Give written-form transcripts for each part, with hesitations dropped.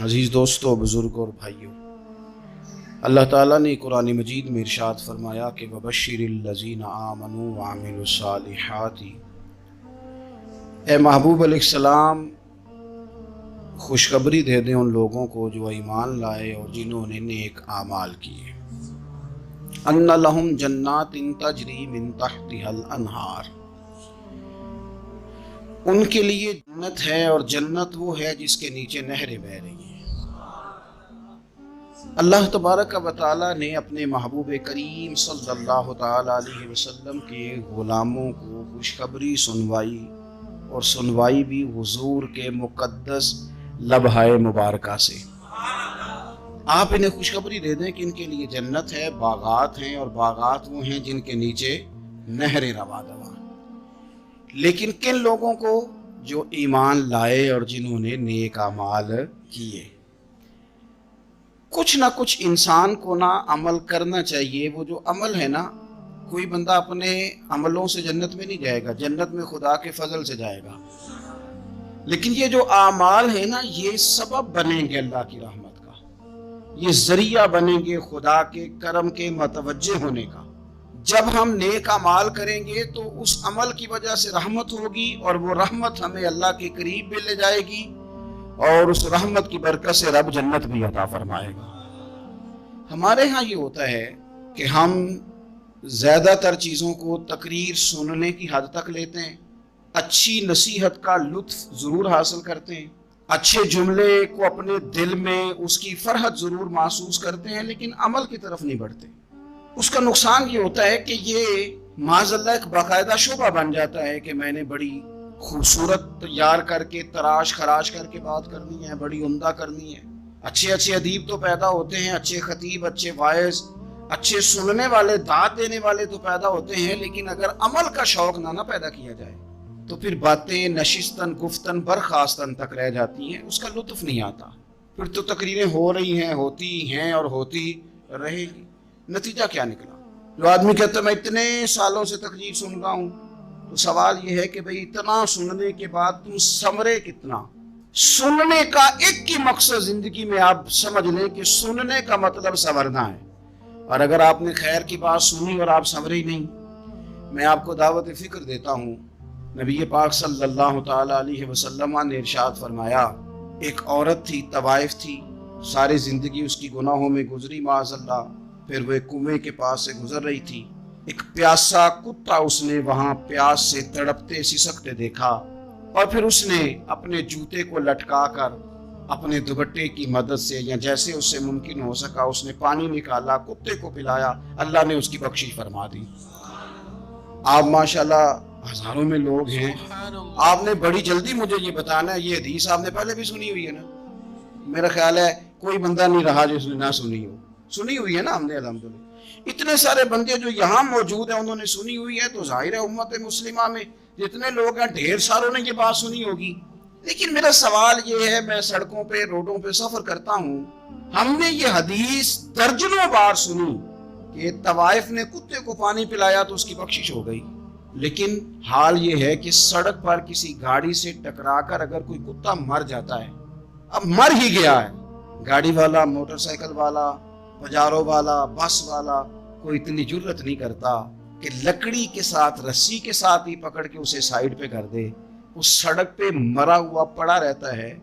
عزیز دوستو، بزرگوں اور بھائیوں، اللہ تعالیٰ نے قرآن مجید میں ارشاد فرمایا کہ وَبَشِّرِ الَّذِينَ آمَنُوا وَعَمِلُوا الصَّالِحَاتِ، اے محبوب علیہ السلام خوشخبری دے دیں ان لوگوں کو جو ایمان لائے اور جنہوں نے نیک اعمال کیے، أَنَّ لَهُمْ جَنَّاتٍ تَجْرِي مِن تَحْتِهَا الْأَنْهَارُ، ان کے لیے جنت ہے اور جنت وہ ہے جس کے نیچے نہریں بہہ رہی ہیں۔ اللہ تبارک و تعالیٰ نے اپنے محبوب کریم صلی اللہ تعالیٰ علیہ وسلم کے غلاموں کو خوشخبری سنوائی، اور سنوائی بھی حضور کے مقدس لبہائے مبارکہ سے۔ آپ انہیں خوشخبری دے دیں کہ ان کے لیے جنت ہے، باغات ہیں، اور باغات وہ ہیں جن کے نیچے نہریں رواں رواں۔ لیکن کن لوگوں کو؟ جو ایمان لائے اور جنہوں نے نیک اعمال کیے۔ کچھ نہ کچھ انسان کو نہ عمل کرنا چاہیے۔ وہ جو عمل ہے نا، کوئی بندہ اپنے عملوں سے جنت میں نہیں جائے گا، جنت میں خدا کے فضل سے جائے گا، لیکن یہ جو اعمال ہے نا، یہ سبب بنیں گے اللہ کی رحمت کا، یہ ذریعہ بنیں گے خدا کے کرم کے متوجہ ہونے کا۔ جب ہم نیک اعمال کریں گے تو اس عمل کی وجہ سے رحمت ہوگی، اور وہ رحمت ہمیں اللہ کے قریب بھی لے جائے گی، اور اس رحمت کی برکت سے رب جنت بھی عطا فرمائے گا۔ ہمارے ہاں یہ ہوتا ہے کہ ہم زیادہ تر چیزوں کو تقریر سننے کی حد تک لیتے ہیں، اچھی نصیحت کا لطف ضرور حاصل کرتے ہیں، اچھے جملے کو اپنے دل میں اس کی فرحت ضرور محسوس کرتے ہیں، لیکن عمل کی طرف نہیں بڑھتے۔ اس کا نقصان یہ ہوتا ہے کہ یہ معاذ اللہ ایک باقاعدہ شعبہ بن جاتا ہے کہ میں نے بڑی خوبصورت تیار کر کے تراش خراش کر کے بات کرنی ہے، بڑی عمدہ کرنی ہے۔ اچھے اچھے ادیب تو پیدا ہوتے ہیں، اچھے خطیب، اچھے واعظ، اچھے سننے والے، دعوت دینے والے تو پیدا ہوتے ہیں، لیکن اگر عمل کا شوق نہ پیدا کیا جائے تو پھر باتیں نشستن گفتن برخاستن تک رہ جاتی ہیں، اس کا لطف نہیں آتا۔ پھر تو تقریریں ہو رہی ہیں، ہوتی ہیں اور ہوتی رہے گی۔ نتیجہ کیا نکلا؟ جو آدمی کہتا ہے میں اتنے سالوں سے تقریر سن رہا ہوں، تو سوال یہ ہے کہ بھئی اتنا سننے کے بعد تم سمرے کتنا؟ سننے کا ایک ہی مقصد زندگی میں آپ سمجھ لیں کہ سننے کا مطلب سنورنا ہے، اور اگر آپ نے خیر کی بات سنی اور آپ سنورے ہی نہیں، میں آپ کو دعوت فکر دیتا ہوں۔ نبی پاک صلی اللہ تعالیٰ علیہ وسلم نے ارشاد فرمایا، ایک عورت تھی، طوائف تھی، ساری زندگی اس کی گناہوں میں گزری معاذ اللہ، پھر وہ ایک کنویں کے پاس سے گزر رہی تھی، ایک پیاسا کتا اس نے وہاں پیاس سے تڑپتے سسکتے دیکھا، اور پھر اس نے اپنے جوتے کو لٹکا کر اپنے دوپٹے کی مدد سے یا جیسے اس سے ممکن ہو سکا اس نے پانی نکالا، کتے کو پلایا، اللہ نے اس کی بخشش فرما دی۔ آپ ماشاءاللہ ہزاروں میں لوگ ہیں، آپ نے بڑی جلدی مجھے یہ بتانا ہے، یہ حدیث آپ نے پہلے بھی سنی ہوئی ہے نا؟ میرا خیال ہے کوئی بندہ نہیں رہا جو اس نے نہ سنی ہو۔ سنی ہوئی ہے نا ہم نے الحمدللہ۔ اتنے سارے بندے جو یہاں موجود ہیں انہوں نے سنی ہوئی ہے، تو ظاہر ہے امت مسلمہ میں جتنے لوگ ہیں ڈھیر ساروں نے یہ بات سنی ہوگی۔ لیکن میرا سوال یہ ہے، میں سڑکوں پہ روڈوں پہ سفر کرتا ہوں، ہم نے یہ حدیث درجنوں بار سنی کہ طوائف نے کتے کو پانی پلایا تو اس کی بخشش ہو گئی، لیکن حال یہ ہے کہ سڑک پر کسی گاڑی سے ٹکرا کر اگر کوئی کتا مر جاتا ہے، اب مر ہی گیا ہے، گاڑی والا، موٹر سائیکل والا، پجارو والا، بس والا، کوئی اتنی جرت نہیں کرتا کہ لکڑی کے ساتھ، رسی کے ساتھ ہی پکڑ کے اسے سائیڈ پہ کر دے۔ اس سڑک پہ مرا ہوا پڑا رہتا ہے،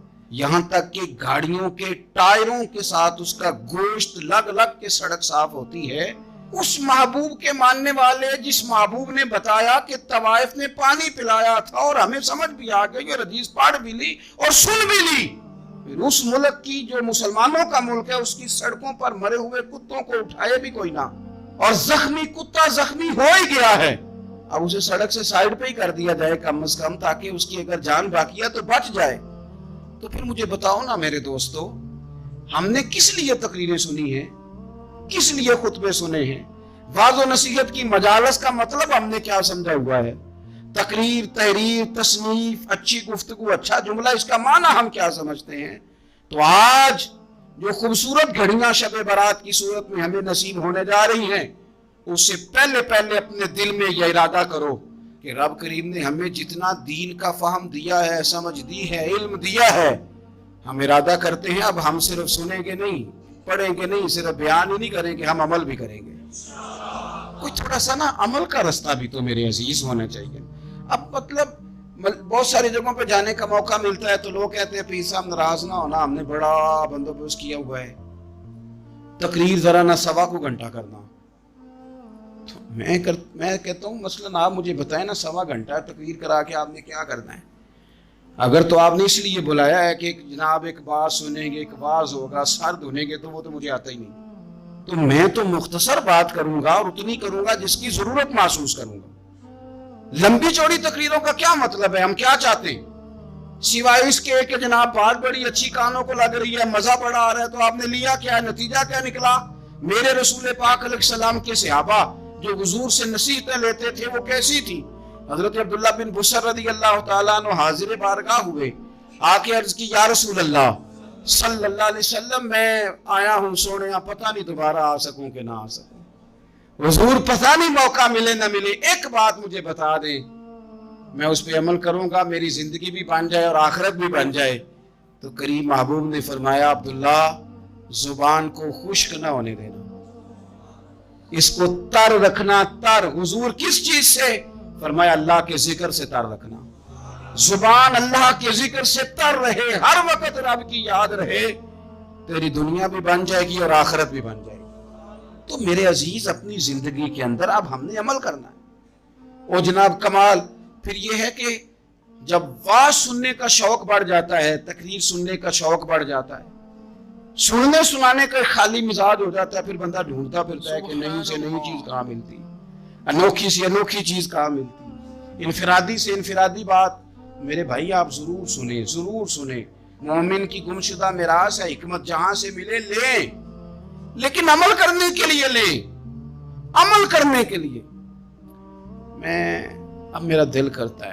یہاں تک کہ گاڑیوں کے ٹائروں کے ساتھ اس کا گوشت لگ لگ کے سڑک صاف ہوتی ہے۔ اس محبوب کے ماننے والے، جس محبوب نے بتایا کہ طوائف نے پانی پلایا تھا، اور ہمیں سمجھ بھی آ گئی اور حدیث پڑھ بھی لی اور سن بھی لی، پھر اس ملک کی جو مسلمانوں کا ملک ہے اس کی سڑکوں پر مرے ہوئے کتوں کو اٹھائے بھی کوئی نہ، اور زخمی کتا زخمی ہو ہی گیا ہے، اب اسے سڑک سے سائیڈ پہ ہی کر دیا جائے کم از کم، تاکہ اس کی اگر جان باقی ہے تو بچ جائے۔ تو پھر مجھے بتاؤ نا میرے دوستو، ہم نے کس لیے تقریریں سنی ہیں؟ کس لیے خطبے سنے ہیں؟ وعظ و نصیحت کی مجالس کا مطلب ہم نے کیا سمجھا ہوا ہے؟ تقریر، تحریر، تصنیف، اچھی گفتگو، اچھا جملہ، اس کا معنی ہم کیا سمجھتے ہیں؟ تو آج جو خوبصورت گھڑیاں شب برات کی صورت میں ہمیں نصیب ہونے جا رہی ہیں، اس سے پہلے اپنے دل میں یہ ارادہ کرو کہ رب کریم نے ہمیں جتنا دین کا فہم دیا ہے، سمجھ دی ہے، علم دیا ہے، ہم ارادہ کرتے ہیں اب ہم صرف سنیں گے نہیں، پڑھیں گے نہیں، صرف بیان ہی نہیں کریں گے، ہم عمل بھی کریں گے۔ کوئی تھوڑا سا نا عمل کا رستہ بھی تو میرے عزیز ہونا چاہیے۔ اب مطلب بہت ساری جگہوں پہ جانے کا موقع ملتا ہے تو لوگ کہتے ہیں پیر صاحب ناراض نہ ہونا، ہم نے بڑا بندوبست کیا ہوا ہے، تقریر ذرا نہ 1.25 گھنٹہ کرنا۔ تو میں کہتا ہوں مثلاً آپ مجھے بتائیں نا 1.25 گھنٹہ تقریر کرا کے آپ نے کیا کرنا ہے؟ اگر تو آپ نے اس لیے بلایا ہے کہ جناب ایک بات سنیں گے، ایک واز ہوگا، سر دھنیں گے، تو وہ تو مجھے آتا ہی نہیں۔ تو میں تو مختصر بات کروں گا اور اتنی کروں گا جس کی ضرورت محسوس کروں گا۔ لمبی چوڑی تقریروں کا کیا مطلب ہے؟ ہم کیا چاہتے ہیں سوائے اس کے کہ جناب بات بڑی اچھی کانوں کو لگ رہی ہے، مزہ بڑا آ رہا ہے، تو آپ نے لیا کیا؟ نتیجہ کیا نکلا؟ میرے رسول پاک علیہ السلام کے صحابہ جو حضور سے نصیحتیں لیتے تھے وہ کیسی تھی؟ حضرت عبداللہ بن بسر رضی اللہ تعالیٰ عنہ حاضر بارگاہ ہوئے، آ کے عرض کی یا رسول اللہ صلی اللہ علیہ وسلم، میں آیا ہوں سونے، پتہ نہیں دوبارہ آ سکوں کہ نہ آ سکوں، حضور پتہ نہیں موقع ملے نہ ملے، ایک بات مجھے بتا دیں، میں اس پہ عمل کروں گا، میری زندگی بھی بن جائے اور آخرت بھی بن جائے۔ تو کریم محبوب نے فرمایا عبداللہ زبان کو خشک نہ ہونے دینا، اس کو تر رکھنا۔ تر حضور کس چیز سے؟ فرمایا اللہ کے ذکر سے تر رکھنا، زبان اللہ کے ذکر سے تر رہے، ہر وقت رب کی یاد رہے، تیری دنیا بھی بن جائے گی اور آخرت بھی بن جائے گی۔ تو میرے عزیز اپنی زندگی کے اندر اب ہم نے عمل کرنا ہے۔ اور جناب کمال پھر یہ ہے کہ جب واز سننے کا شوق بڑھ جاتا ہے، تقریر سننے کا شوق بڑھ جاتا ہے، سننے سنانے کا خالی مزاج ہو جاتا ہے، پھر بندہ ڈھونڈتا پھرتا ہے کہ نئی سے نئی چیز کہاں ملتی، انوکھی سے انوکھی چیز کہاں ملتی، انفرادی سے انفرادی بات۔ میرے بھائی آپ ضرور سنیں، ضرور سنیں، مومن کی گمشدہ میراث ہے، حکمت جہاں سے ملے لیں، لیکن عمل کرنے کے لیے لیں، عمل کرنے کے لیے۔ اب میرا دل کرتا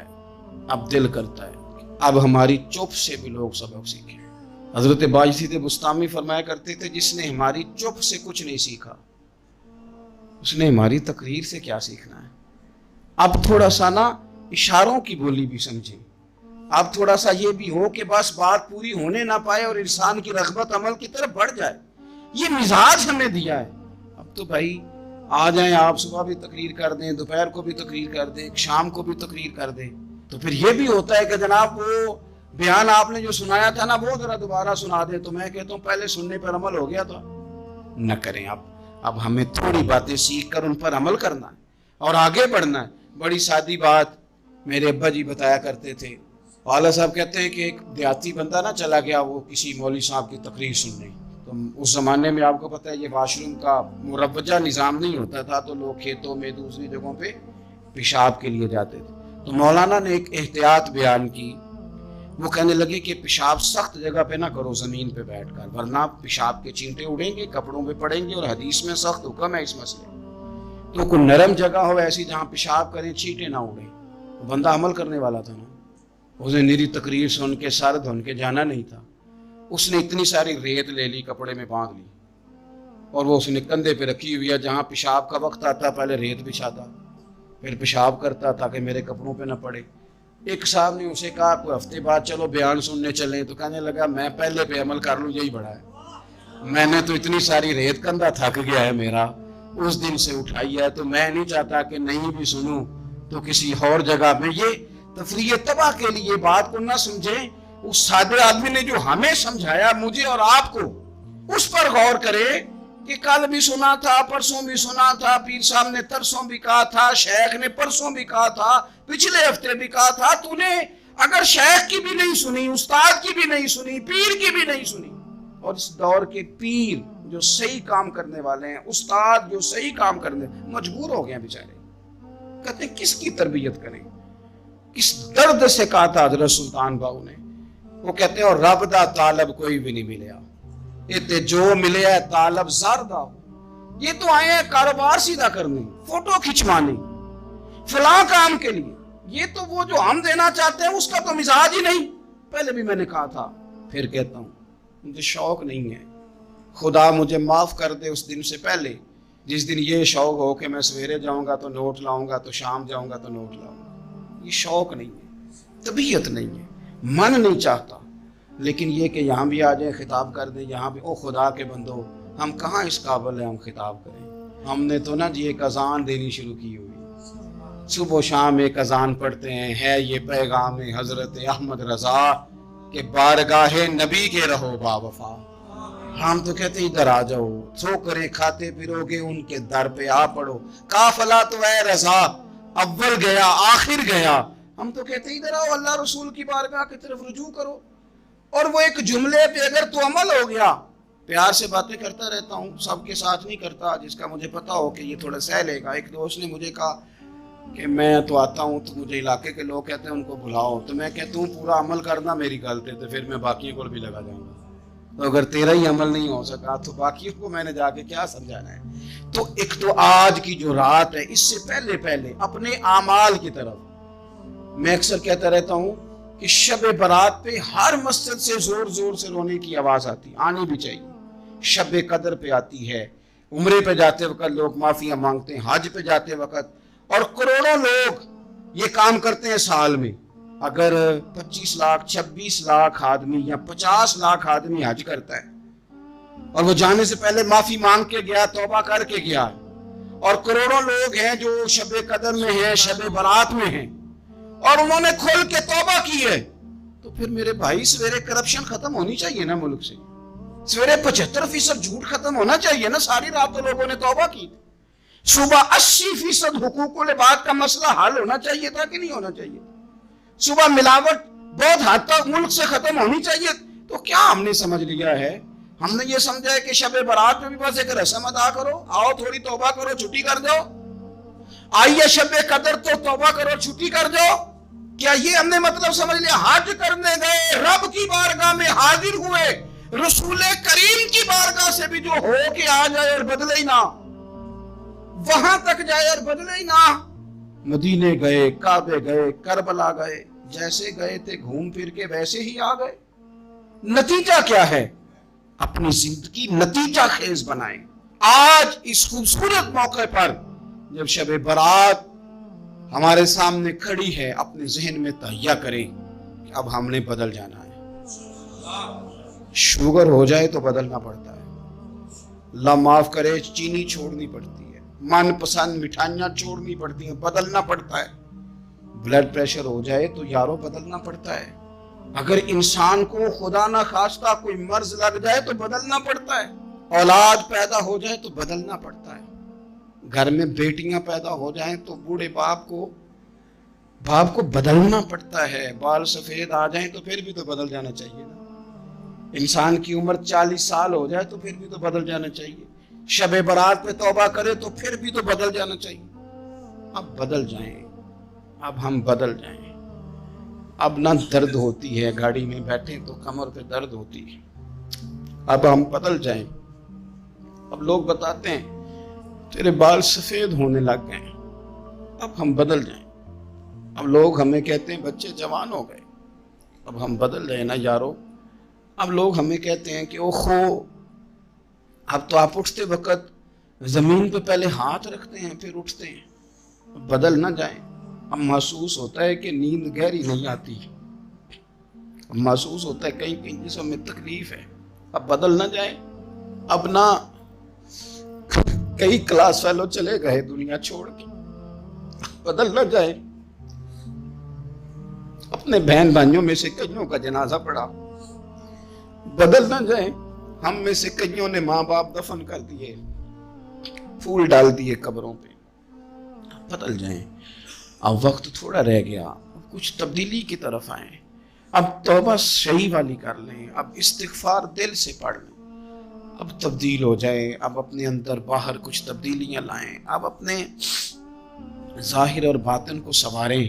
ہے اب ہماری چپ سے بھی لوگ سبق سیکھیں۔ حضرت باجزید بستامی فرمایا کرتے تھے جس نے ہماری چپ سے کچھ نہیں سیکھا اس نے ہماری تقریر سے کیا سیکھنا ہے۔ اب تھوڑا سا نا اشاروں کی بولی بھی سمجھیں، اب تھوڑا سا یہ بھی ہو کہ بس بات پوری ہونے نہ پائے اور انسان کی رغبت عمل کی طرف بڑھ جائے، یہ مزاج ہمیں دیا ہے۔ اب تو بھائی آ جائیں آپ، صبح بھی تقریر کر دیں، دوپہر کو بھی تقریر کر دیں، شام کو بھی تقریر کر دیں، تو پھر یہ بھی ہوتا ہے کہ جناب وہ بیان آپ نے جو سنایا تھا نا وہ ذرا دوبارہ سنا دیں، تو میں کہتا ہوں پہلے سننے پر عمل ہو گیا تو نہ کریں۔ اب ہمیں تھوڑی باتیں سیکھ کر ان پر عمل کرنا ہے اور آگے بڑھنا ہے۔ بڑی سادی بات میرے ابا جی بتایا کرتے تھے، والد صاحب کہتے ہیں کہ ایک دیہاتی بندہ نہ چلا گیا وہ کسی مولوی صاحب کی تقریر سننے، تو اس زمانے میں آپ کو پتہ ہے یہ واش روم کا مروجہ نظام نہیں ہوتا تھا، تو لوگ کھیتوں میں دوسری جگہوں پہ پیشاب کے لیے جاتے تھے۔ تو مولانا نے ایک احتیاط بیان کی، وہ کہنے لگے کہ پیشاب سخت جگہ پہ نہ کرو زمین پہ بیٹھ کر، ورنہ پیشاب کے چینٹے اڑیں گے، کپڑوں پہ پڑیں گے، اور حدیث میں سخت حکم ہے اس مسئلے۔ تو کوئی نرم جگہ ہو ایسی جہاں پیشاب کریں چینٹے نہ اڑیں۔ وہ بندہ عمل کرنے والا تھا نا، اسے میری تقریر سن کے سر دھن کے جانا نہیں تھا، اس نے اتنی ساری ریت لے لی، کپڑے میں باندھ لی، اور وہ اس نے کندھے پہ رکھی ہوئی ہے، جہاں پیشاب کا وقت آتا پہلے ریت بچھاتا، پھر پیشاب کرتا تاکہ میرے کپڑوں پہ نہ پڑے۔ ایک صاحب نے اسے کہا کوئی ہفتے بعد چلو بیان سننے چلیں، تو کہنے لگا میں پہلے پہ عمل کر لوں یہی بڑا ہے، میں نے تو اتنی ساری ریت، کندھا تھک گیا ہے میرا، اس دن سے اٹھائی ہے، تو میں نہیں چاہتا کہ نہیں بھی سنوں تو کسی اور جگہ میں۔ یہ تفریح تباہ کے لیے بات کو نہ سمجھیں، اس سادے آدمی نے جو ہمیں سمجھایا مجھے اور آپ کو، اس پر غور کرے کہ کل بھی سنا تھا، پرسوں بھی سنا تھا، پیر صاحب نے ترسوں بھی کہا تھا، شیخ نے پرسوں بھی کہا تھا، پچھلے ہفتے بھی کہا تھا، تو نے اگر شیخ کی بھی نہیں سنی، استاد کی بھی نہیں سنی، پیر کی بھی نہیں سنی، اور اس دور کے پیر جو صحیح کام کرنے والے ہیں، استاد جو صحیح کام کرنے، مجبور ہو گئے بیچارے، کہتے ہیں کس کی تربیت کریں، کس درد سے کہا تھا حضرت سلطان باؤ نے، وہ کہتے ہیں اور رب دا طالب کوئی بھی نہیں ملیا، تے جو ملے ہے طالب زردہ، یہ تو آئے ہیں کاروبار سیدھا کرنے، فوٹو کھچوانے، فلاں کام کے لیے، یہ تو وہ جو ہم دینا چاہتے ہیں اس کا تو مزاج ہی نہیں۔ پہلے بھی میں نے کہا تھا، پھر کہتا ہوں، مجھے شوق نہیں ہے، خدا مجھے معاف کر دے اس دن سے پہلے جس دن یہ شوق ہو کہ میں سویرے جاؤں گا تو نوٹ لاؤں گا، تو شام جاؤں گا تو نوٹ لاؤں گا۔ یہ شوق نہیں ہے، طبیعت نہیں ہے، من نہیں چاہتا۔ لیکن یہ کہ یہاں بھی آ جائیں خطاب کر دیں، یہاں بھی او خدا کے بندو، ہم کہاں اس قابل ہیں ہم خطاب کریں؟ ہم نے تو نا جی ایک اذان دینی شروع کی ہوئی، صبح و شام ایک اذان پڑھتے ہیں، ہے یہ پیغام حضرت احمد رضا کہ بارگاہ نبی کے رہو با وفا۔ ہم تو کہتے ہیں ادھر آ جاؤ، سو کریں کھاتے پیرو گے ان کے در پہ آ پڑو، قافلہ تو اے رضا اول گیا آخر گیا۔ ہم تو کہتے ہیں ادھر آؤ، اللہ رسول کی بارگاہ کی طرف رجوع کرو۔ اور وہ ایک جملے پہ اگر تو عمل ہو گیا، پیار سے باتیں کرتا رہتا ہوں، سب کے ساتھ نہیں کرتا، جس کا مجھے پتا ہو کہ یہ تھوڑا سہ لے گا۔ ایک دوست نے مجھے کہا کہ میں تو آتا ہوں تو مجھے علاقے کے لوگ کہتے ہیں ان کو بلاؤ، تو میں کہتا ہوں پورا عمل کرنا میری غلط ہے، تو پھر میں باقیوں کو بھی لگا جاؤں گا، تو اگر تیرا ہی عمل نہیں ہو سکا تو باقیوں کو میں نے جا کے کیا سمجھانا ہے؟ تو ایک تو آج کی جو رات ہے، اس سے پہلے اپنے اعمال کی طرف میں اکثر کہتا رہتا ہوں کہ شب برات پہ ہر مسجد سے زور زور سے رونے کی آواز آتی، آنی بھی چاہیے۔ شب قدر پہ آتی ہے، عمرے پہ جاتے وقت لوگ معافیاں مانگتے ہیں، حج پہ جاتے وقت، اور کروڑوں لوگ یہ کام کرتے ہیں سال میں۔ اگر 25 لاکھ 26 لاکھ آدمی یا 50 لاکھ آدمی حج کرتا ہے اور وہ جانے سے پہلے معافی مانگ کے گیا، توبہ کر کے گیا، اور کروڑوں لوگ ہیں جو شب قدر میں ہیں، شب برات میں ہیں، اور انہوں نے کھل کے توبہ کی ہے، تو پھر میرے بھائی سویرے کرپشن ختم ہونی چاہیے نا ملک سے، سویرے 75% جھوٹ ختم ہونا چاہیے نا، ساری رات تو لوگوں نے توبہ کی، صبح 80% حقوق و لباد کا مسئلہ حل ہونا چاہیے تھا کہ نہیں ہونا چاہیے، صبح ملاوٹ بہت حد تک ملک سے ختم ہونی چاہیے۔ تو کیا ہم نے سمجھ لیا ہے؟ ہم نے یہ سمجھا ہے کہ شب برات میں بھی بس ایک رسم ادا کرو، آؤ تھوڑی توبہ کرو چھٹی کر جاؤ، آئیے شب قدر تو توبہ کرو چھٹی کر جاؤ، کیا یہ ہم نے مطلب سمجھ لیا؟ حج کرنے گئے، رب کی بارگاہ میں حاضر ہوئے، رسول کریم کی بارگاہ سے بھی جو ہو کے آ جائے اور بدلے ہی نہ، وہاں تک جائے اور بدلے ہی نہ۔ مدینے گئے، کعبے گئے، کربلا گئے، جیسے گئے تھے گھوم پھر کے ویسے ہی آ گئے۔ نتیجہ کیا ہے؟ اپنی زندگی نتیجہ خیز بنائیں۔ آج اس خوبصورت موقع پر جب شب برات ہمارے سامنے کھڑی ہے، اپنے ذہن میں تہیہ کریں کہ اب ہم نے بدل جانا ہے۔ شوگر ہو جائے تو بدلنا پڑتا ہے، اللہ معاف کرے چینی چھوڑنی پڑتی ہے، من پسند مٹھائیاں چھوڑنی پڑتی ہیں، بدلنا پڑتا ہے۔ بلڈ پریشر ہو جائے تو یارو بدلنا پڑتا ہے۔ اگر انسان کو خدا نہ خواستہ کوئی مرض لگ جائے تو بدلنا پڑتا ہے۔ اولاد پیدا ہو جائے تو بدلنا پڑتا ہے۔ گھر میں بیٹیاں پیدا ہو جائیں تو بوڑھے باپ کو بدلنا پڑتا ہے۔ بال سفید آ جائیں تو پھر بھی تو بدل جانا چاہیے نا۔ انسان کی عمر 40 سال ہو جائے تو پھر بھی تو بدل جانا چاہیے۔ شب برات پہ توبہ کرے تو پھر بھی تو بدل جانا چاہیے۔ اب بدل جائیں، اب ہم بدل جائیں۔ اب نہ درد ہوتی ہے، گاڑی میں بیٹھیں تو کمر پہ درد ہوتی ہے، اب ہم بدل جائیں۔ اب لوگ بتاتے ہیں تیرے بال سفید ہونے لگ گئے، اب ہم بدل جائیں۔ اب لوگ ہمیں کہتے ہیں بچے جوان ہو گئے، اب ہم بدل جائیں نا یارو۔ اب لوگ ہمیں کہتے ہیں کہ اوخو اب تو آپ اٹھتے وقت زمین پہ پہلے ہاتھ رکھتے ہیں پھر اٹھتے ہیں، بدل نہ جائیں۔ اب محسوس ہوتا ہے کہ نیند گہری نہیں آتی، اب محسوس ہوتا ہے کہیں کہیں جسم میں تکلیف ہے، اب بدل نہ جائیں۔ اب نہ کئی کلاس فیلو چلے گئے دنیا چھوڑ کے، بدل نہ جائیں۔ اپنے بہن بھائیوں میں سے کئیوں کا جنازہ پڑا، بدل نہ جائیں۔ ہم میں سے کئیوں نے ماں باپ دفن کر دیے، پھول ڈال دیے قبروں پہ، بدل جائیں۔ اب وقت تھوڑا رہ گیا، اب کچھ تبدیلی کی طرف آئیں، اب توبہ صحیح والی کر لیں، اب استغفار دل سے پڑھ لیں، اب تبدیل ہو جائیں، اب اپنے اندر باہر کچھ تبدیلیاں لائیں، اب اپنے ظاہر اور باطن کو سنواریں۔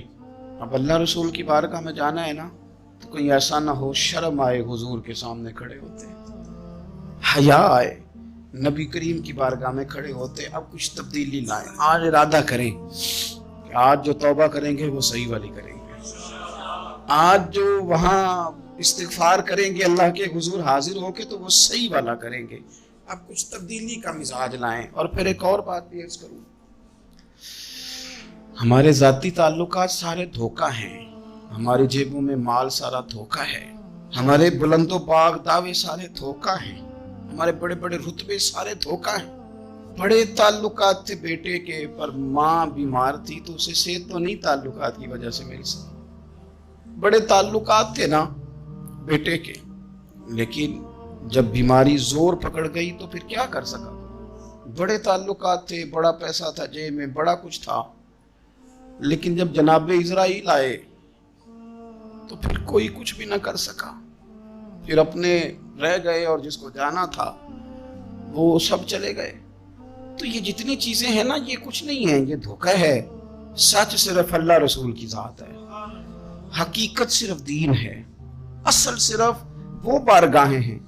اب اللہ رسول کی بارگاہ میں جانا ہے نا، تو کوئی ایسا نہ ہو شرم آئے حضور کے سامنے کھڑے ہوتے، حیا آئے نبی کریم کی بارگاہ میں کھڑے ہوتے۔ اب کچھ تبدیلی لائیں، آج ارادہ کریں کہ آج جو توبہ کریں گے وہ صحیح والی کریں گے، آج جو وہاں استغفار کریں گے اللہ کے حضور حاضر ہو کے تو وہ صحیح والا کریں گے۔ اب کچھ تبدیلی کا مزاج لائیں۔ اور پھر ایک اور بات بھی عرض کروں، ہمارے ذاتی تعلقات سارے دھوکہ ہیں، ہماری جیبوں میں مال سارا دھوکہ ہے، ہمارے بلند و پاک دعوے سارے دھوکہ ہیں، ہمارے بڑے بڑے رتبے سارے دھوکہ ہیں۔ بڑے تعلقات تھے بیٹے کے، پر ماں بیمار تھی تو اسے صحت تو نہیں تعلقات کی وجہ سے مل سکی۔ بڑے تعلقات تھے نا بیٹے کے، لیکن جب بیماری زور پکڑ گئی تو پھر کیا کر سکا؟ بڑے تعلقات تھے، بڑا پیسہ تھا جیب میں، بڑا کچھ تھا، لیکن جب جناب اسرائیل آئے تو پھر کوئی کچھ بھی نہ کر سکا، پھر اپنے رہ گئے، اور جس کو جانا تھا وہ سب چلے گئے۔ تو یہ جتنی چیزیں ہیں نا، یہ کچھ نہیں ہے، یہ دھوکہ ہے۔ سچ صرف اللہ رسول کی ذات ہے، حقیقت صرف دین ہے، اصل صرف وہ بارگاہیں ہیں۔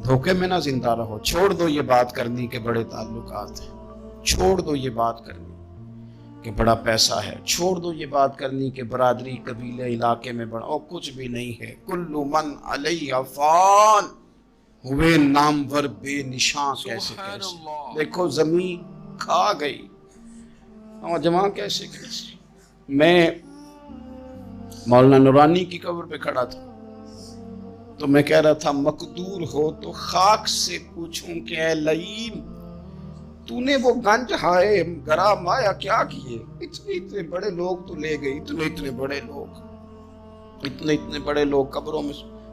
دھوکے میں نہ زندہ رہو، چھوڑ دو یہ بات کرنی کہ بڑے تعلقات ہیں، چھوڑ دو یہ بات کرنی کہ بڑا پیسہ ہے، چھوڑ دو یہ بات کرنی کہ برادری قبیلے علاقے میں بڑا، اور کچھ بھی نہیں ہے۔ کل من علیہ فان، ہوئے نامور بے نشان کیسے کیسے، دیکھو زمین کھا گئی، اور جماع کیسے کیسے۔ میں مولانا نورانی کی قبر پہ کھڑا تھا تو میں کہہ رہا تھا مقدور ہو تو خاک سے پوچھوں کہ اے لئیم تو نے وہ گنج ہائے گرا مایا کیا کیے؟ اتنے بڑے لوگ تو لے گئی، اتنے بڑے لوگ، اتنے بڑے لوگ قبروں میں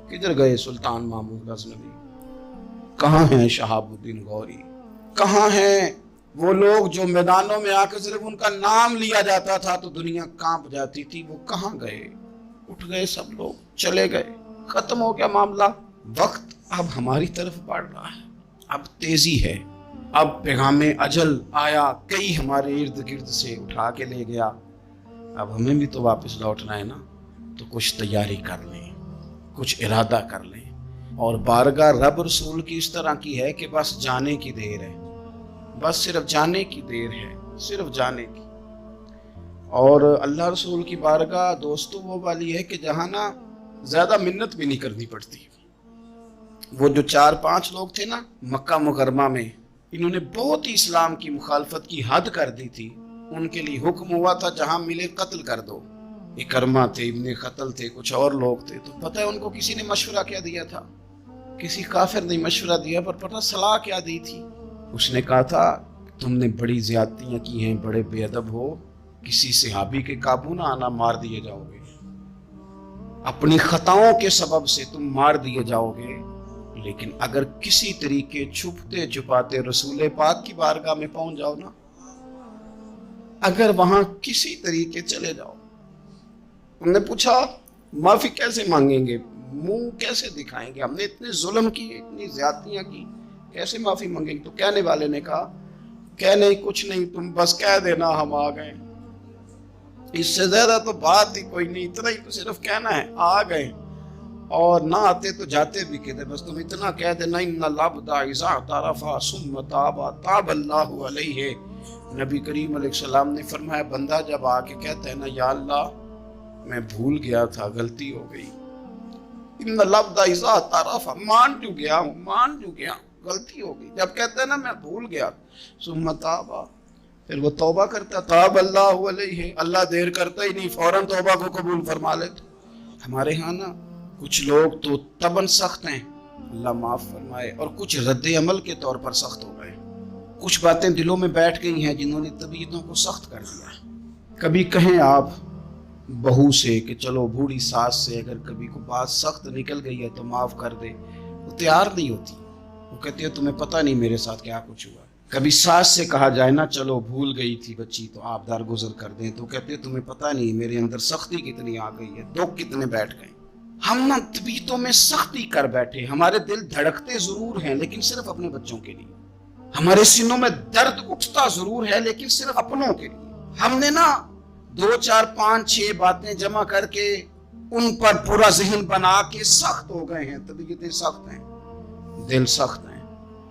کدھر گئے؟ سلطان محمود غزنوی کہاں ہیں؟ شہاب الدین غوری کہاں ہیں؟ وہ لوگ جو میدانوں میں آ کے صرف ان کا نام لیا جاتا تھا تو دنیا کانپ جاتی تھی، وہ کہاں گئے؟ اٹھ گئے سب لوگ، چلے گئے، ختم ہو گیا معاملہ۔ وقت اب ہماری طرف بڑھ رہا ہے، اب تیزی ہے، اب پیغام اجل آیا، کئی ہمارے ارد گرد سے اٹھا کے لے گیا، اب ہمیں بھی تو واپس لوٹنا ہے نا، تو کچھ تیاری کر لیں، کچھ ارادہ کر لیں، اور بارگاہ رب رسول کی اس طرح کی ہے کہ بس جانے کی دیر ہے، بس صرف جانے کی دیر ہے، صرف جانے کی۔ اور اللہ رسول کی بارگاہ دوستوں وہ والی ہے کہ جہاں نا زیادہ منت بھی نہیں کرنی پڑتی۔ وہ جو 4-5 لوگ تھے نا مکہ مکرمہ میں، انہوں نے بہت ہی اسلام کی مخالفت کی حد کر دی تھی، ان کے لیے حکم ہوا تھا جہاں ملے قتل کر دو۔ اکرمہ تھے، ابن قتل تھے، کچھ اور لوگ تھے، تو پتہ ہے ان کو کسی نے مشورہ کیا دیا تھا؟ کسی کافر نے مشورہ دیا، پر پتہ صلاح کیا دی تھی؟ اس نے کہا تھا تم نے بڑی زیادتیاں کی ہیں، بڑے بے ادب ہو، کسی صحابی کے قابو نہ آنا، مار دیے جاؤ گے، اپنی خطاؤں کے سبب سے تم مار دیے جاؤ گے، لیکن اگر کسی طریقے چھپتے چھپاتے رسول پاک کی بارگاہ میں پہنچ جاؤ نا، اگر وہاں کسی طریقے چلے جاؤ۔ انہوں نے پوچھا معافی کیسے مانگیں گے، منہ کیسے دکھائیں گے، ہم نے اتنے ظلم کیے، اتنی زیادتیاں کی، کیسے معافی مانگیں گے؟ تو کہنے والے نے کہا کہ نہیں کچھ نہیں، تم بس کہہ دینا ہم آ گئے، اس سے زیادہ تو بات ہی کوئی نہیں، اتنا ہی تو صرف کہنا ہے آ گئے، اور نہ آتے تو جاتے بھی کہتے، بس تم اتنا کہہ دینا ان العبد اذا اعترف ثم تاب تاب اللہ علیہ۔ نبی کریم علیہ السلام نے فرمایا بندہ جب آ کے کہتا ہے نا یا اللہ میں بھول گیا تھا، غلطی ہو گئی، ان العبد اذا اعترف، مان جو گیا ہوں، مان جو گیا، غلطی ہو گئی، جب کہتا ہے نا میں بھول گیا، ثم تاب، پھر وہ توبہ کرتا، تاب اللہ علیہ، اللہ دیر کرتا ہی نہیں، فوراً توبہ کو قبول فرما لیتا۔ ہمارے ہاں نا کچھ لوگ تو تباً سخت ہیں، اللہ معاف فرمائے، اور کچھ رد عمل کے طور پر سخت ہو گئے، کچھ باتیں دلوں میں بیٹھ گئی ہیں جنہوں نے طبیعتوں کو سخت کر دیا۔ کبھی کہیں آپ بہو سے کہ چلو بوڑھی ساس سے اگر کبھی کوئی بات سخت نکل گئی ہے تو معاف کر دے، وہ تیار نہیں ہوتی، وہ کہتی ہے تمہیں پتہ نہیں میرے ساتھ کیا کچھ ہوا۔ کبھی ساس سے کہا جائے نا چلو بھول گئی تھی بچی تو آپ درگزر کر دیں، تو کہتے تمہیں پتہ نہیں میرے اندر سختی کتنی آ گئی ہے، دکھ کتنے بیٹھ گئے۔ ہم نا طبیعتوں میں سختی کر بیٹھے، ہمارے دل دھڑکتے ضرور ہیں لیکن صرف اپنے بچوں کے لیے، ہمارے سینوں میں درد اٹھتا ضرور ہے لیکن صرف اپنوں کے لیے۔ ہم نے نا 2 4 5 6 باتیں جمع کر کے ان پر پورا ذہن بنا کے سخت ہو گئے ہیں، طبیعتیں سخت ہیں، دل سخت ہیں۔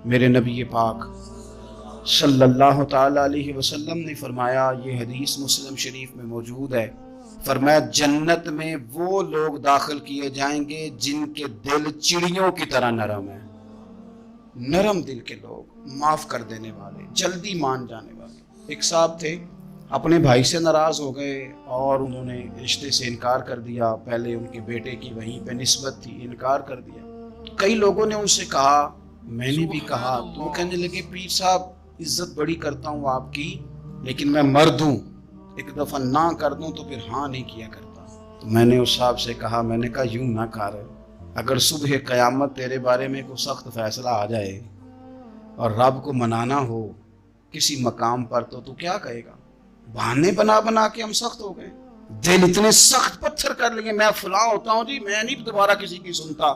میرے نبی پاک صلی اللہ تعالی علیہ وسلم نے فرمایا، یہ حدیث مسلم شریف میں موجود ہے، فرمایا جنت میں وہ لوگ داخل کیے جائیں گے جن کے دل چڑیوں کی طرح نرم ہیں، نرم دل کے لوگ، معاف کر دینے والے، جلدی مان جانے والے۔ ایک صاحب تھے اپنے بھائی سے ناراض ہو گئے اور انہوں نے رشتے سے انکار کر دیا. پہلے ان کے بیٹے کی وہیں پہ نسبت تھی, انکار کر دیا. کئی لوگوں نے ان سے کہا, میں نے بھی کہا, تو وہ کہنے لگے پیر صاحب عزت بڑی کرتا ہوں آپ کی, لیکن میں مرد ہوں, ایک دفعہ نہ کر دوں تو پھر ہاں نہیں کیا کرتا. تو میں نے اس صاحب سے کہا, میں نے کہا یوں نہ کر, اگر صبح قیامت تیرے بارے میں کوئی سخت فیصلہ آ جائے اور رب کو منانا ہو کسی مقام پر تو کیا کہے گا؟ بہانے بنا بنا کے ہم سخت ہو گئے, دل اتنے سخت پتھر کر لیے, میں فلاں ہوتا ہوں جی, میں نہیں دوبارہ کسی کی سنتا.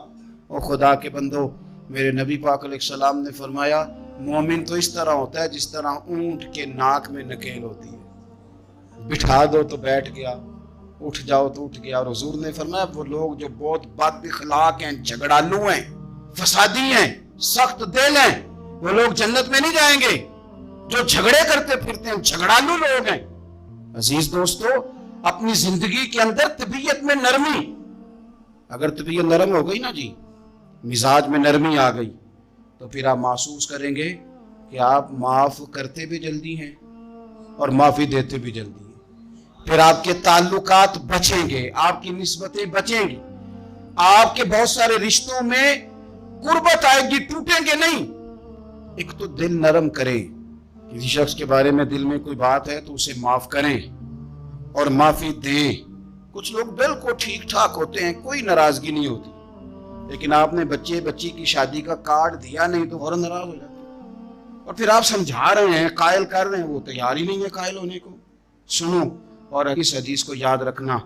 اور خدا کے بندو, میرے نبی پاک علیہ السلام نے فرمایا مومن تو اس طرح ہوتا ہے جس طرح اونٹ کے ناک میں نکیل ہوتی ہے, بٹھا دو تو بیٹھ گیا, اٹھ جاؤ تو اٹھ گیا. اور حضور نے فرمایا وہ لوگ جو بہت بد اخلاق ہیں, جھگڑالو ہیں, فسادی ہیں, سخت دل ہیں, وہ لوگ جنت میں نہیں جائیں گے. جو جھگڑے کرتے پھرتے ہیں جھگڑالو لوگ ہیں. عزیز دوستو, اپنی زندگی کے اندر طبیعت میں نرمی, اگر طبیعت نرم ہو گئی نا جی, مزاج میں نرمی آ گئی, تو پھر آپ محسوس کریں گے کہ آپ معاف کرتے بھی جلدی ہیں اور معافی دیتے بھی جلدی ہیں. پھر آپ کے تعلقات بچیں گے, آپ کی نسبتیں بچیں گی, آپ کے بہت سارے رشتوں میں قربت آئے گی, ٹوٹیں گے نہیں. ایک تو دل نرم کریں, کسی شخص کے بارے میں دل میں کوئی بات ہے تو اسے معاف کریں اور معافی دیں. کچھ لوگ بالکل ٹھیک ٹھاک ہوتے ہیں, کوئی ناراضگی نہیں ہوتی, لیکن آپ نے بچی کی شادی کا کارڈ دیا نہیں تو فوراً ناراض ہو جاتے ہیں. اور پھر آپ سمجھا رہے ہیں, قائل کر رہے ہیں, وہ تیار ہی نہیں ہے قائل ہونے کو. سنو, اور اس حدیث کو یاد رکھنا,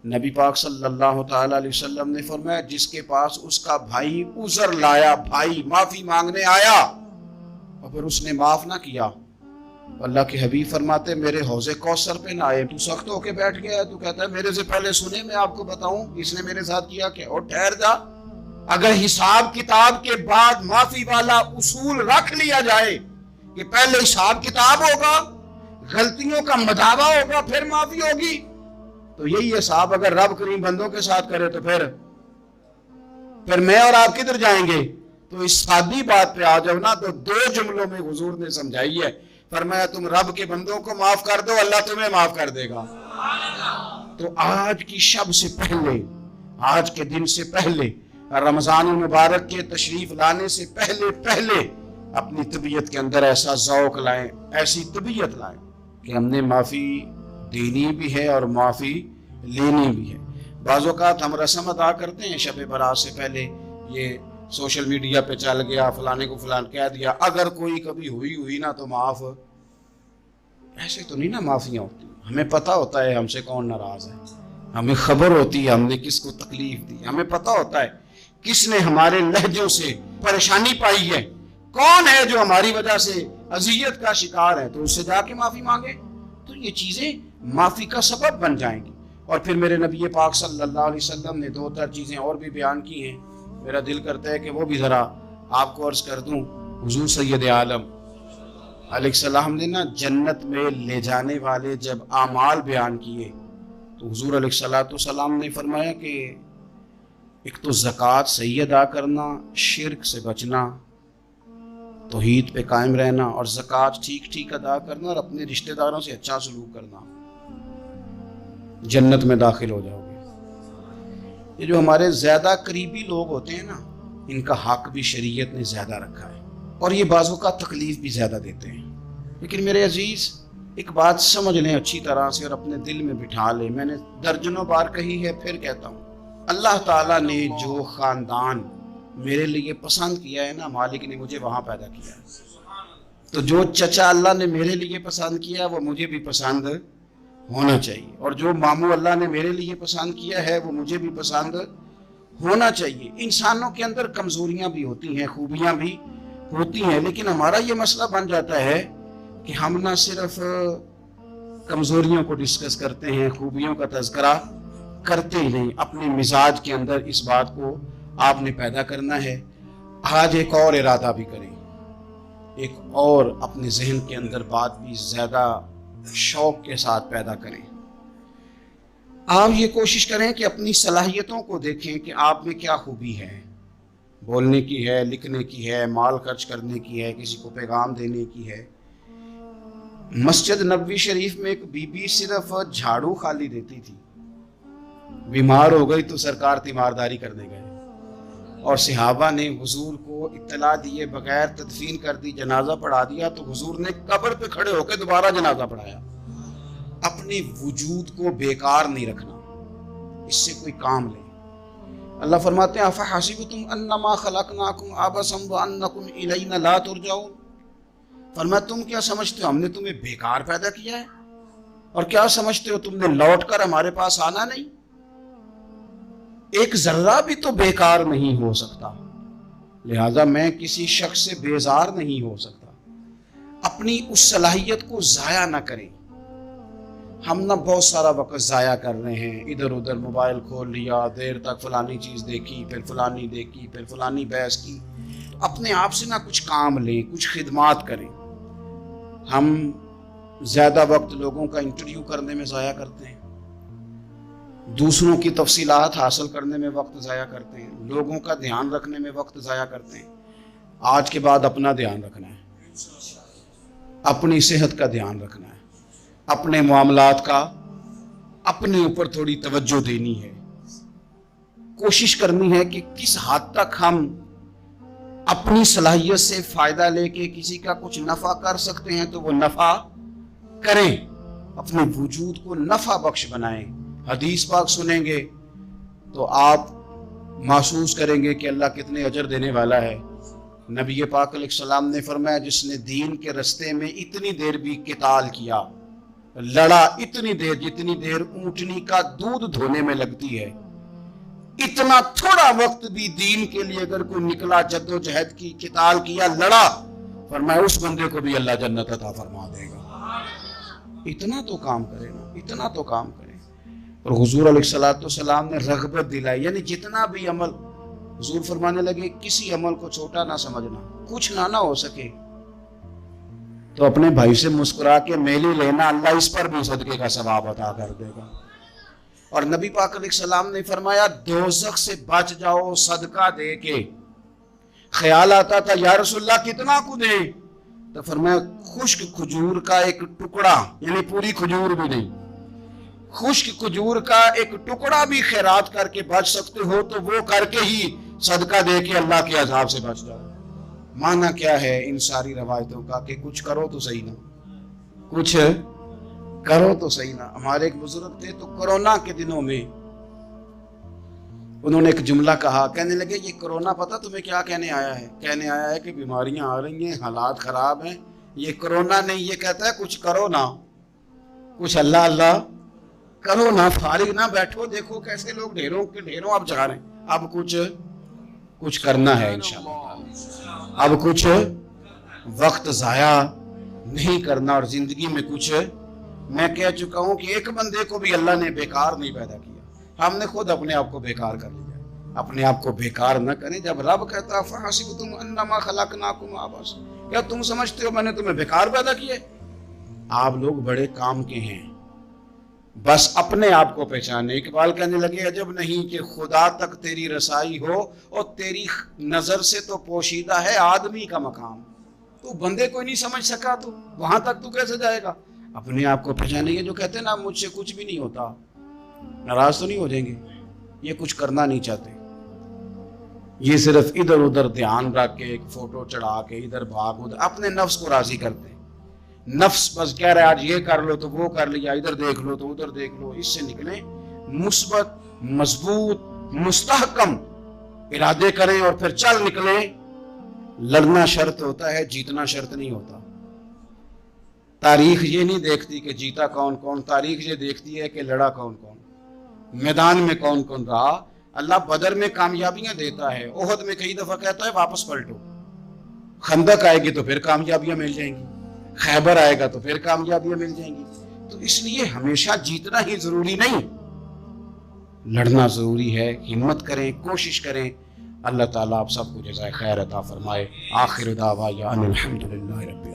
نبی پاک صلی اللہ تعالی علیہ وسلم نے فرمایا جس کے پاس اس کا بھائی عذر لایا, بھائی معافی مانگنے آیا اور پھر اس نے معاف نہ کیا, اللہ کے حبیب فرماتے میرے حوض کوثر پہ نہ آئے. تو سخت ہو کے بیٹھ گیا, تو کہتا ہے میرے سے پہلے سنے, میں آپ کو بتاؤں اس نے میرے ساتھ کیا کیا. اور ٹھہر جا, اگر حساب کتاب کے بعد معافی والا اصول رکھ لیا جائے کہ پہلے حساب کتاب ہوگا, غلطیوں کا مداوع ہوگا, پھر معافی ہوگی, تو یہی حساب اگر رب کریم بندوں کے ساتھ کرے تو پھر میں اور آپ کدھر جائیں گے؟ تو اس سادی بات پہ آ جاؤ نا, تو 2 جملوں میں حضور نے سمجھائی ہے. فرمایا تم رب کے بندوں کو معاف کر دو, اللہ تمہیں معاف کر دے گا. تو آج کی شب سے پہلے, آج کے دن سے پہلے, رمضان المبارک کے تشریف لانے سے پہلے اپنی طبیعت کے اندر ایسا ذوق لائیں, ایسی طبیعت لائیں کہ ہم نے معافی دینی بھی ہے اور معافی لینی بھی ہے. بعض اوقات ہم رسم ادا کرتے ہیں شب برات سے پہلے, یہ سوشل میڈیا پہ چل گیا, فلانے کو فلان کہہ دیا, اگر کوئی کبھی ہوئی نا تو معاف. ایسے تو نہیں نا معافیاں ہوتی. ہمیں پتہ ہوتا ہے ہم سے کون ناراض ہے, ہمیں خبر ہوتی ہے ہم نے کس کو تکلیف دی, ہمیں پتہ ہوتا ہے کس نے ہمارے لہجوں سے پریشانی پائی ہے, کون ہے جو ہماری وجہ سے اذیت کا شکار ہے, تو اس سے جا کے معافی مانگے. تو یہ چیزیں معافی کا سبب بن جائیں گی. اور پھر میرے نبی پاک صلی اللہ علیہ وسلم نے 2-4 چیزیں اور بھی بیان کی ہیں, میرا دل کرتا ہے کہ وہ بھی ذرا آپ کو عرض کر دوں. حضور سید عالم علیہ السلام نے نا جنت میں لے جانے والے جب اعمال بیان کیے تو حضور علیہ السلام نے فرمایا کہ ایک تو زکوٰۃ صحیح ادا کرنا, شرک سے بچنا, توحید پہ قائم رہنا, اور زکوٰۃ ٹھیک ادا کرنا, اور اپنے رشتہ داروں سے اچھا سلوک کرنا, جنت میں داخل ہو جاؤ گے. یہ جو ہمارے زیادہ قریبی لوگ ہوتے ہیں نا, ان کا حق بھی شریعت نے زیادہ رکھا ہے, اور یہ بعضوں کا تکلیف بھی زیادہ دیتے ہیں. لیکن میرے عزیز ایک بات سمجھ لیں اچھی طرح سے اور اپنے دل میں بٹھا لیں, میں نے درجنوں بار کہی ہے, پھر کہتا ہوں, اللہ تعالیٰ نے جو خاندان میرے لیے پسند کیا ہے نا, مالک نے مجھے وہاں پیدا کیا ہے. تو جو چچا اللہ نے میرے لیے پسند کیا وہ مجھے بھی پسند ہونا چاہیے, اور جو ماموں اللہ نے میرے لیے پسند کیا ہے وہ مجھے بھی پسند ہونا چاہیے. انسانوں کے اندر کمزوریاں بھی ہوتی ہیں, خوبیاں بھی ہوتی ہیں, لیکن ہمارا یہ مسئلہ بن جاتا ہے کہ ہم نہ صرف کمزوریوں کو ڈسکس کرتے ہیں, خوبیوں کا تذکرہ کرتے ہی نہیں. اپنے مزاج کے اندر اس بات کو آپ نے پیدا کرنا ہے. آج ایک اور ارادہ بھی کریں, ایک اور اپنے ذہن کے اندر بات بھی زیادہ شوق کے ساتھ پیدا کریں. آپ یہ کوشش کریں کہ اپنی صلاحیتوں کو دیکھیں کہ آپ میں کیا خوبی ہے, بولنے کی ہے, لکھنے کی ہے, مال خرچ کرنے کی ہے, کسی کو پیغام دینے کی ہے. مسجد نبوی شریف میں ایک بی بی صرف جھاڑو خالی دیتی تھی، بیمار ہو گئی تو سرکار تیمارداری کرنے گئے اور صحابہ نے حضور کو اطلاع دیے بغیر تدفین کر دی، جنازہ پڑھا دیا، تو حضور نے قبر پہ کھڑے ہو کے دوبارہ جنازہ پڑھایا۔ اپنے وجود کو بیکار نہیں رکھنا، اس سے کوئی کام لے۔ اللہ فرماتے ہیں افحسبتم انما خلقناکم عبثا وانکم الینا لا ترجعون، فرمایا تم کیا سمجھتے ہو ہم نے تمہیں بیکار پیدا کیا ہے، اور کیا سمجھتے ہو تم نے لوٹ کر ہمارے پاس آنا نہیں؟ ایک ذرہ بھی تو بیکار نہیں ہو سکتا، لہذا میں کسی شخص سے بیزار نہیں ہو سکتا۔ اپنی اس صلاحیت کو ضائع نہ کریں۔ ہم نہ بہت سارا وقت ضائع کر رہے ہیں، ادھر ادھر موبائل کھول لیا، دیر تک فلانی چیز دیکھی، پھر فلانی دیکھی، پھر فلانی بحث کی۔ اپنے آپ سے نہ کچھ کام لیں، کچھ خدمات کریں۔ ہم زیادہ وقت لوگوں کا انٹرویو کرنے میں ضائع کرتے ہیں، دوسروں کی تفصیلات حاصل کرنے میں وقت ضائع کرتے ہیں، لوگوں کا دھیان رکھنے میں وقت ضائع کرتے ہیں۔ آج کے بعد اپنا دھیان رکھنا ہے، اپنی صحت کا دھیان رکھنا ہے، اپنے معاملات کا اپنے اوپر تھوڑی توجہ دینی ہے، کوشش کرنی ہے کہ کس حد تک ہم اپنی صلاحیت سے فائدہ لے کے کسی کا کچھ نفع کر سکتے ہیں تو وہ نفع کریں، اپنے وجود کو نفع بخش بنائیں۔ حدیث پاک سنیں گے تو آپ محسوس کریں گے کہ اللہ کتنے اجر دینے والا ہے۔ نبی پاک علیہ السلام نے فرمایا جس نے دین کے رستے میں اتنی دیر بھی قتال کیا، لڑا، اتنی دیر جتنی دیر اونٹنی کا دودھ دھونے میں لگتی ہے، اتنا تھوڑا وقت بھی دین کے لیے اگر کوئی نکلا، جد و جہد کی، قتال کیا، لڑا، فرمایا اس بندے کو بھی اللہ جنت عطا فرما دے گا۔ اتنا تو کام کرے نا، اتنا تو کام کرے۔ اور حضور علیہ السلام نے رغبت دلائی، یعنی جتنا بھی عمل، حضور فرمانے لگے کسی عمل کو چھوٹا نہ سمجھنا، کچھ نہ ہو سکے تو اپنے بھائی سے مسکرا کے میلی لینا، اللہ اس پر بھی صدقے کا ثواب عطا کر دے گا۔ اور نبی پاک علیہ السلام نے فرمایا دوزخ سے بچ جاؤ صدقہ دے کے۔ خیال آتا تھا یا رسول اللہ کتنا کو دیں؟ تو فرمایا خشک کھجور کا ایک ٹکڑا، یعنی پوری کھجور بھی نہیں، خشک کھجور کا ایک ٹکڑا بھی خیرات کر کے بچ سکتے ہو تو وہ کر کے ہی صدقہ دے کے اللہ کے عذاب سے بچ جاؤ۔ معنی کیا ہے ان ساری روایتوں کا کہ کچھ کرو تو صحیح نہ، کچھ کرو تو صحیح نہ۔ ہمارے ایک بزرگ تھے تو کرونا کے دنوں میں انہوں نے ایک جملہ کہا، کہنے لگے یہ کرونا پتہ تمہیں کیا کہنے آیا ہے؟ کہنے آیا ہے کہ بیماریاں آ رہی ہیں، حالات خراب ہیں، یہ کرونا نہیں، یہ کہتا ہے کچھ کرو نہ، کچھ اللہ اللہ کرو نہ، فارغ نہ بیٹھو، دیکھو کیسے لوگ ڈھیروں کے ڈھیروں اب جا رہے ہیں، اب کچھ کرنا ہے انشاءاللہ، اب کچھ وقت ضائع نہیں کرنا، اور زندگی میں کچھ، میں کہہ چکا ہوں کہ ایک بندے کو بھی اللہ نے بیکار نہیں پیدا کیا، ہم نے خود اپنے آپ کو بیکار کر لیا۔ اپنے آپ کو بیکار نہ کریں۔ جب رب کہتا فحسبتم انما خلقناکم عبثا، کیا تم سمجھتے ہو میں نے تمہیں بیکار پیدا کیا؟ آپ لوگ بڑے کام کے ہیں، بس اپنے آپ کو پہچانے۔ اقبال کہنے لگے عجب نہیں کہ خدا تک تیری رسائی ہو اور تیری نظر سے تو پوشیدہ ہے آدمی کا مقام، تو بندے کو نہیں سمجھ سکا تو وہاں تک تو کیسے جائے گا؟ اپنے آپ کو پہچانے۔ یہ جو کہتے ہیں نا مجھ سے کچھ بھی نہیں ہوتا، ناراض تو نہیں ہو جائیں گے، یہ کچھ کرنا نہیں چاہتے، یہ صرف ادھر ادھر دھیان رکھ کے ایک فوٹو چڑھا کے ادھر بھاگ ادھر، اپنے نفس کو راضی کرتے ہیں۔ نفس بس کہہ رہا ہے آج یہ کر لو تو وہ کر لیا، ادھر دیکھ لو تو ادھر دیکھ لو۔ اس سے نکلیں، مثبت، مضبوط، مستحکم ارادے کریں اور پھر چل نکلیں۔ لڑنا شرط ہوتا ہے، جیتنا شرط نہیں ہوتا۔ تاریخ یہ نہیں دیکھتی کہ جیتا کون کون، تاریخ یہ دیکھتی ہے کہ لڑا کون کون، میدان میں کون کون رہا۔ اللہ بدر میں کامیابیاں دیتا ہے، احد میں کئی دفعہ کہتا ہے واپس پلٹو، خندق آئے گی تو پھر کامیابیاں مل جائیں گی، خیبر آئے گا تو پھر کامیابیاں مل جائیں گی۔ تو اس لیے ہمیشہ جیتنا ہی ضروری نہیں، لڑنا ضروری ہے۔ ہمت کریں، کوشش کریں۔ اللہ تعالیٰ آپ سب کو جزائے خیر عطا فرمائے۔ آخر دعوانا الحمدللہ رب